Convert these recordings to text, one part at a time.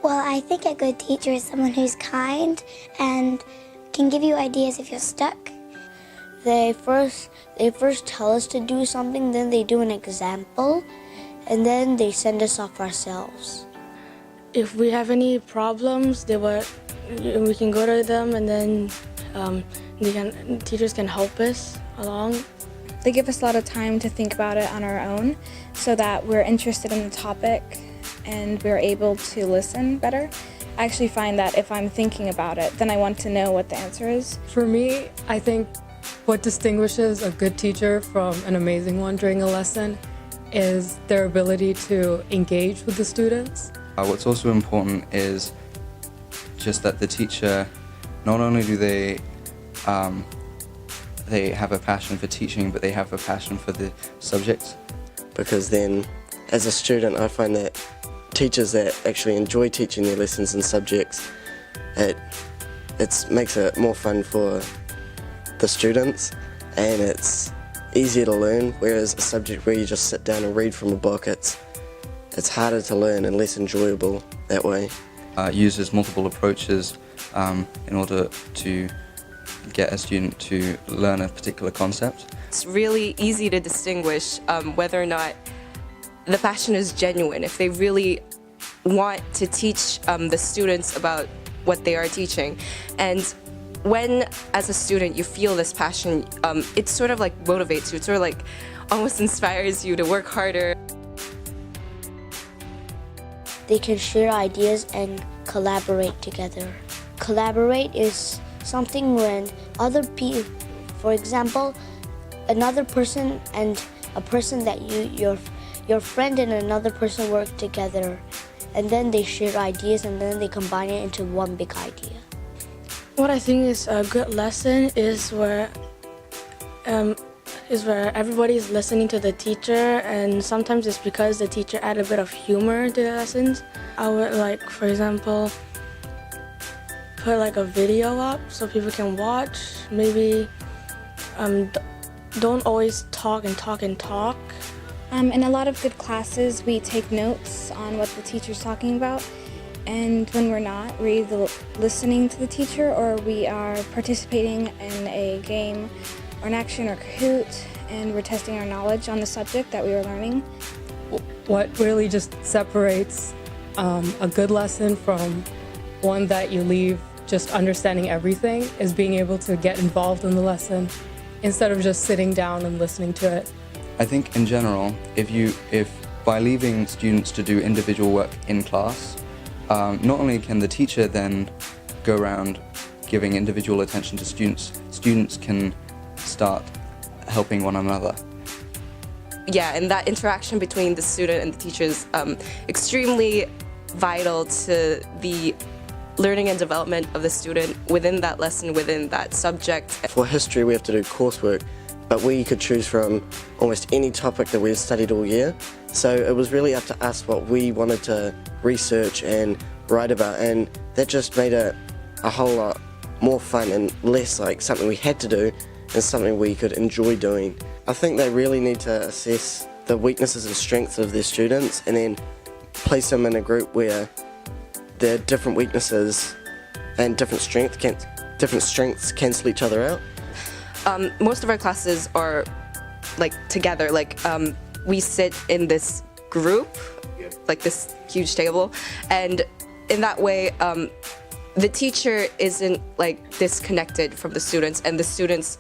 Well, I think a good teacher is someone who's kind and can give you ideas if you're stuck. They first tell us to do something, then they do an example, and then they send us off ourselves. If we have any problems, we can go to them, and then teachers can help us along. They give us a lot of time to think about it on our own so that we're interested in the topic and we're able to listen better. I actually find that if I'm thinking about it, then I want to know what the answer is. For me, I think what distinguishes a good teacher from an amazing one during a lesson is their ability to engage with the students. What's also important is just that the teacher, not only do they have a passion for teaching, but they have a passion for the subject. Because then, as a student, I find that teachers that actually enjoy teaching their lessons and subjects, it makes it more fun for the students, and it's easier to learn, whereas a subject where you just sit down and read from a book, it's harder to learn and less enjoyable that way. Uses multiple approaches in order to get a student to learn a particular concept. It's really easy to distinguish whether or not the passion is genuine, if they really want to teach the students about what they are teaching. And when, as a student, you feel this passion, it sort of like motivates you, it sort of like almost inspires you to work harder. They can share ideas and collaborate together. Collaborate is something when other people, for example, another person and a person that your friend and another person work together, and then they share ideas and then they combine it into one big idea. What I think is a good lesson is where everybody's listening to the teacher, and sometimes it's because the teacher add a bit of humor to the lessons. I would like, for example, put like a video up so people can watch. Maybe don't always talk. In a lot of good classes, we take notes on what the teacher's talking about. And when we're not, we're either listening to the teacher or we are participating in a game or an action or Kahoot, and we're testing our knowledge on the subject that we were learning. What really just separates a good lesson from one that you leave just understanding everything is being able to get involved in the lesson instead of just sitting down and listening to it. I think in general, if by leaving students to do individual work in class, not only can the teacher then go around giving individual attention to students can start helping one another. Yeah, and that interaction between the student and the teacher is extremely vital to the learning and development of the student within that lesson, within that subject. For history, we have to do coursework, but we could choose from almost any topic that we've studied all year. So it was really up to us what we wanted to research and write about, and that just made it a whole lot more fun and less like something we had to do and something we could enjoy doing. I think they really need to assess the weaknesses and strengths of their students and then place them in a group where their different weaknesses and different strengths cancel each other out. Most of our classes are like together, like we sit in this group, like this huge table, and in that way the teacher isn't like disconnected from the students, and the students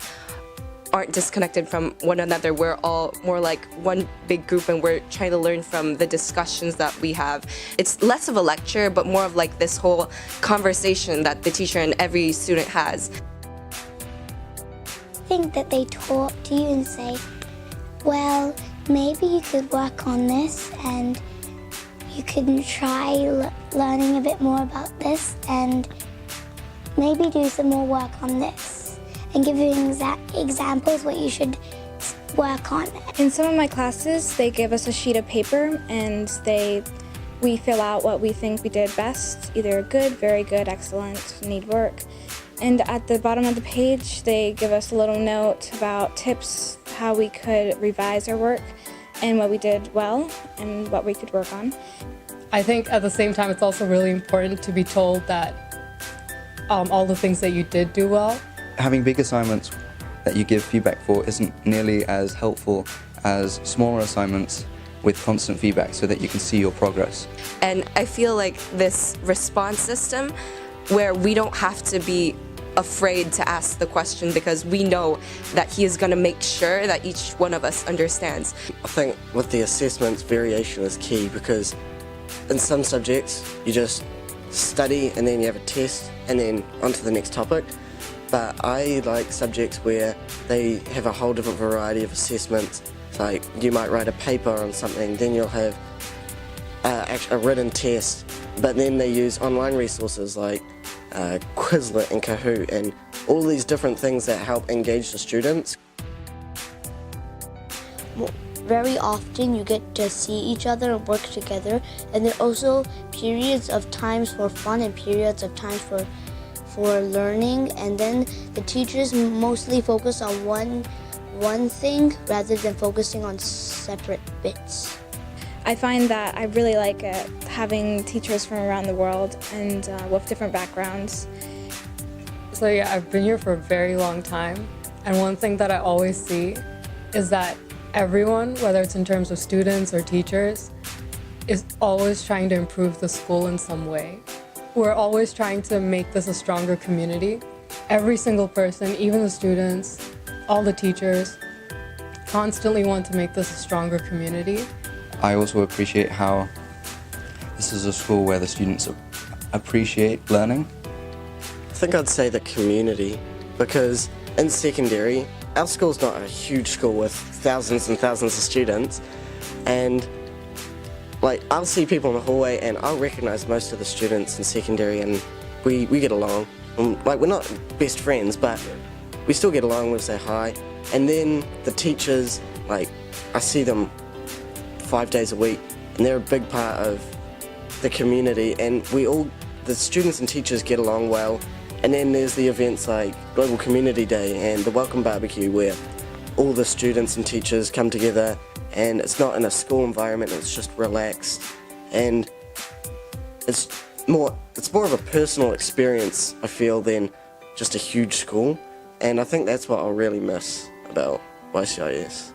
aren't disconnected from one another. We're all more like one big group, and we're trying to learn from the discussions that we have. It's less of a lecture, but more of like this whole conversation that the teacher and every student has. I think that they talk to you and say, well, maybe you could work on this and you could try learning a bit more about this and maybe do some more work on this, and give you examples what you should work on. In some of my classes, they give us a sheet of paper and we fill out what we think we did best, either good, very good, excellent, need work. And at the bottom of the page, they give us a little note about tips, how we could revise our work and what we did well and what we could work on. I think at the same time it's also really important to be told that all the things that you did do well. Having big assignments that you give feedback for isn't nearly as helpful as smaller assignments with constant feedback so that you can see your progress. And I feel like this response system where we don't have to be afraid to ask the question because we know that he is going to make sure that each one of us understands. I think with the assessments, variation is key because in some subjects you just study and then you have a test and then on to the next topic. But I like subjects where they have a whole different variety of assessments. Like you might write a paper on something, then you'll have a written test, but then they use online resources like Quizlet and Kahoot and all these different things that help engage the students. Very often you get to see each other and work together, and there are also periods of times for fun and periods of times for learning, and then the teachers mostly focus on one thing rather than focusing on separate bits. I find that I really like having teachers from around the world and with different backgrounds. So yeah, I've been here for a very long time, and one thing that I always see is that everyone, whether it's in terms of students or teachers, is always trying to improve the school in some way. We're always trying to make this a stronger community. Every single person, even the students, all the teachers, constantly want to make this a stronger community. I also appreciate how this is a school where the students appreciate learning. I think I'd say the community because in secondary, our school's not a huge school with thousands and thousands of students, and like I'll see people in the hallway and I'll recognize most of the students in secondary and we get along. Like we're not best friends, but we still get along, we say hi. And then the teachers, like I see them 5 days a week and they're a big part of the community, and the students and teachers get along well. And then there's the events like Global Community Day and the Welcome Barbecue where all the students and teachers come together, and it's not in a school environment, it's just relaxed, and it's more of a personal experience, I feel, than just a huge school. And I think that's what I'll really miss about YCIS.